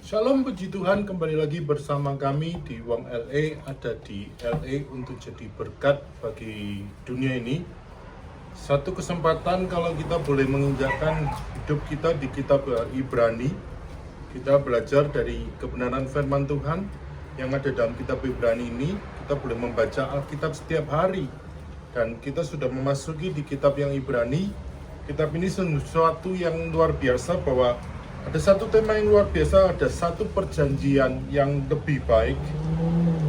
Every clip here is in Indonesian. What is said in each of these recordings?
Shalom, puji Tuhan, kembali lagi bersama kami di Wong LA. Ada di LA untuk jadi berkat bagi dunia ini. Satu kesempatan kalau kita boleh menginjakkan hidup kita di kitab Ibrani. Kita belajar dari kebenaran firman Tuhan yang ada dalam kitab Ibrani ini. Kita boleh membaca Alkitab setiap hari. Dan kita sudah memasuki di kitab yang Ibrani. Kitab ini sesuatu yang luar biasa, bahwa ada satu tema yang luar biasa, ada satu perjanjian yang lebih baik,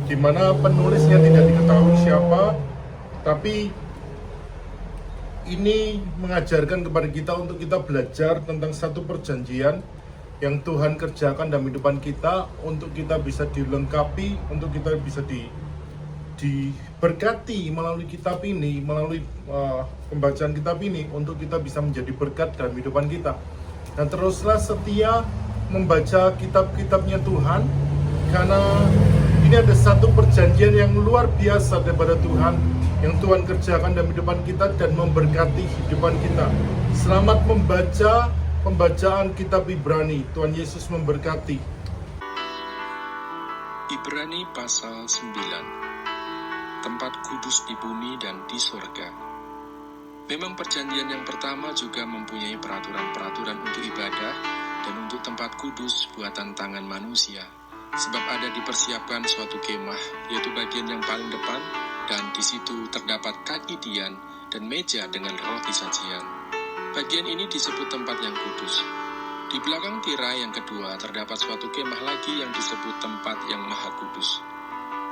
di mana penulisnya tidak diketahui siapa, tapi ini mengajarkan kepada kita untuk kita belajar tentang satu perjanjian yang Tuhan kerjakan dalam kehidupan kita, untuk kita bisa dilengkapi, untuk kita bisa diberkati melalui kitab ini, melalui pembacaan kitab ini, untuk kita bisa menjadi berkat dalam kehidupan kita. Dan teruslah setia membaca kitab-kitabnya Tuhan, karena ini ada satu perjanjian yang luar biasa daripada Tuhan, yang Tuhan kerjakan dalam kehidupan kita dan memberkati kehidupan kita. Selamat membaca pembacaan kitab Ibrani. Tuhan Yesus memberkati. Ibrani pasal 9. Tempat kudus di bumi dan di surga. Memang perjanjian yang pertama juga mempunyai peraturan-peraturan untuk ibadah dan untuk tempat kudus buatan tangan manusia. Sebab ada dipersiapkan suatu kemah, yaitu bagian yang paling depan, dan di situ terdapat kaki dian dan meja dengan roti sajian. Bagian ini disebut tempat yang kudus. Di belakang tirai yang kedua terdapat suatu kemah lagi yang disebut tempat yang maha kudus.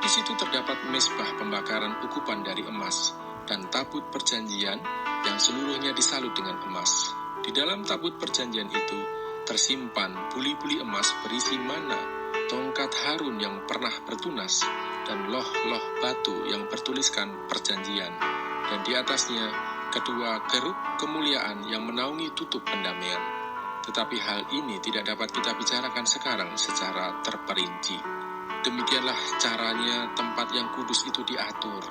Di situ terdapat mezbah pembakaran ukupan dari emas dan tabut perjanjian yang seluruhnya disalut dengan emas. Di dalam tabut perjanjian itu tersimpan buli-buli emas berisi mana, tongkat Harun yang pernah bertunas, dan loh-loh batu yang bertuliskan perjanjian, dan di atasnya kedua kerub kemuliaan yang menaungi tutup pendamaian. Tetapi hal ini tidak dapat kita bicarakan sekarang secara terperinci. Demikianlah caranya tempat yang kudus itu diatur.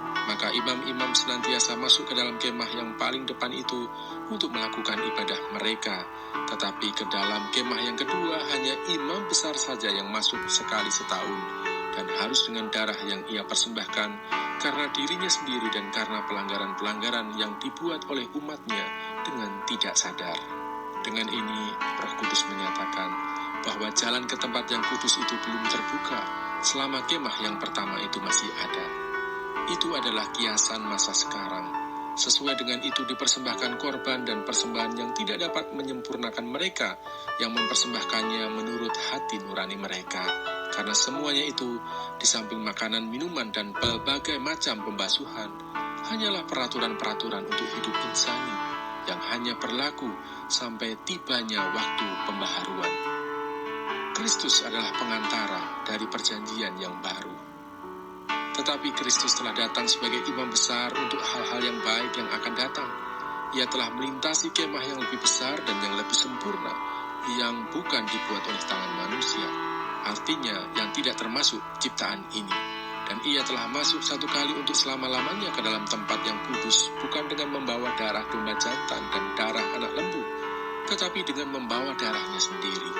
Maka imam-imam senantiasa masuk ke dalam kemah yang paling depan itu untuk melakukan ibadah mereka. Tetapi ke dalam kemah yang kedua hanya imam besar saja yang masuk sekali setahun, dan harus dengan darah yang ia persembahkan karena dirinya sendiri dan karena pelanggaran-pelanggaran yang dibuat oleh umatnya dengan tidak sadar. Dengan ini Roh Kudus menyatakan bahwa jalan ke tempat yang kudus itu belum terbuka selama kemah yang pertama itu masih ada. Itu adalah kiasan masa sekarang. Sesuai dengan itu dipersembahkan korban dan persembahan yang tidak dapat menyempurnakan mereka yang mempersembahkannya menurut hati nurani mereka. Karena semuanya itu, di samping makanan, minuman, dan berbagai macam pembasuhan, hanyalah peraturan-peraturan untuk hidup insani yang hanya berlaku sampai tibanya waktu pembaharuan. Kristus adalah pengantara dari perjanjian yang baru. Tetapi Kristus telah datang sebagai imam besar untuk hal-hal yang baik yang akan datang. Ia telah melintasi kemah yang lebih besar dan yang lebih sempurna, yang bukan dibuat oleh tangan manusia, artinya yang tidak termasuk ciptaan ini. Dan ia telah masuk satu kali untuk selama-lamanya ke dalam tempat yang kudus, bukan dengan membawa darah domba jantan dan darah anak lembu, tetapi dengan membawa darahnya sendiri.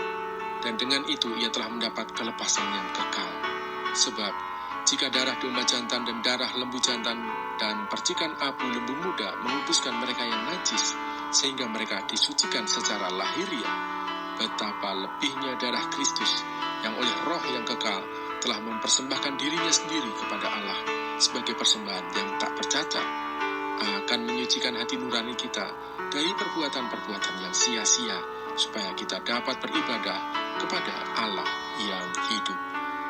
Dan dengan itu ia telah mendapat kelepasan yang kekal. Sebab jika darah domba jantan dan darah lembu jantan dan percikan abu lembu muda menguduskan mereka yang najis, sehingga mereka disucikan secara lahiriah, betapa lebihnya darah Kristus yang oleh Roh yang kekal telah mempersembahkan dirinya sendiri kepada Allah sebagai persembahan yang tak bercacat, akan menyucikan hati nurani kita dari perbuatan-perbuatan yang sia-sia, supaya kita dapat beribadah kepada Allah yang hidup.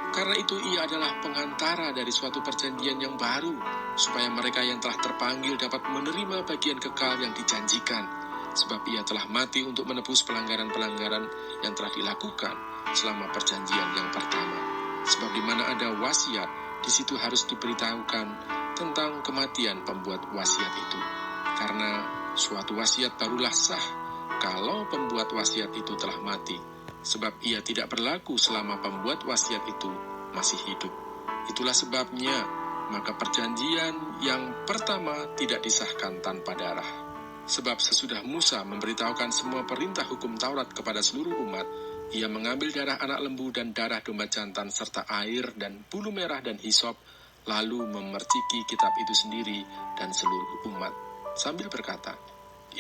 Karena itu ia adalah pengantara dari suatu perjanjian yang baru, supaya mereka yang telah terpanggil dapat menerima bagian kekal yang dijanjikan. Sebab ia telah mati untuk menebus pelanggaran-pelanggaran yang telah dilakukan selama perjanjian yang pertama. Sebab di mana ada wasiat, di situ harus diberitahukan tentang kematian pembuat wasiat itu. Karena suatu wasiat barulah sah kalau pembuat wasiat itu telah mati. Sebab ia tidak berlaku selama pembuat wasiat itu masih hidup. Itulah sebabnya, maka perjanjian yang pertama tidak disahkan tanpa darah. Sebab sesudah Musa memberitahukan semua perintah hukum Taurat kepada seluruh umat, Ia mengambil darah anak lembu dan darah domba jantan serta air dan bulu merah dan hisop, lalu memerciki kitab itu sendiri dan seluruh umat, sambil berkata,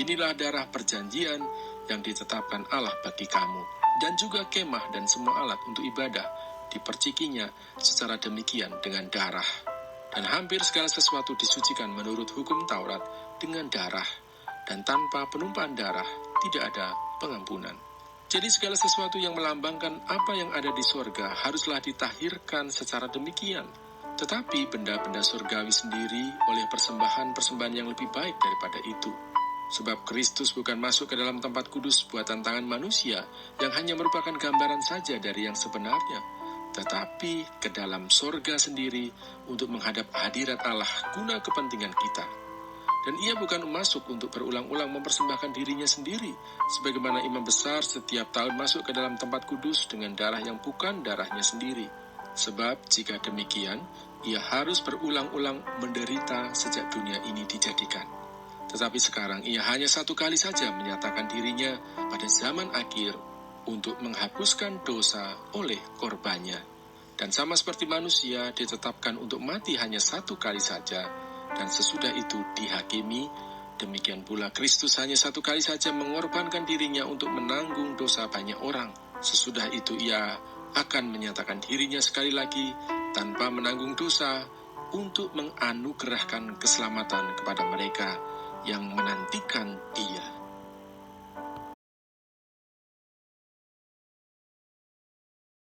"Inilah darah perjanjian yang ditetapkan Allah bagi kamu." Dan juga kemah dan semua alat untuk ibadah dipercikinya secara demikian dengan darah. Dan hampir segala sesuatu disucikan menurut hukum Taurat dengan darah, dan tanpa penumpahan darah tidak ada pengampunan. Jadi segala sesuatu yang melambangkan apa yang ada di sorga haruslah ditahirkan secara demikian. Tetapi benda-benda surgawi sendiri oleh persembahan-persembahan yang lebih baik daripada itu. Sebab Kristus bukan masuk ke dalam tempat kudus buatan tangan manusia yang hanya merupakan gambaran saja dari yang sebenarnya, tetapi ke dalam sorga sendiri untuk menghadap hadirat Allah guna kepentingan kita. Dan ia bukan masuk untuk berulang-ulang mempersembahkan dirinya sendiri, sebagaimana imam besar setiap tahun masuk ke dalam tempat kudus dengan darah yang bukan darahnya sendiri. Sebab jika demikian, ia harus berulang-ulang menderita sejak dunia ini dijadikan. Tetapi sekarang ia hanya satu kali saja menyatakan dirinya pada zaman akhir untuk menghapuskan dosa oleh korbannya. Dan sama seperti manusia ditetapkan untuk mati hanya satu kali saja, dan sesudah itu dihakimi, demikian pula Kristus hanya satu kali saja mengorbankan dirinya untuk menanggung dosa banyak orang. Sesudah itu ia akan menyatakan dirinya sekali lagi tanpa menanggung dosa untuk menganugerahkan keselamatan kepada mereka yang menantikan Dia.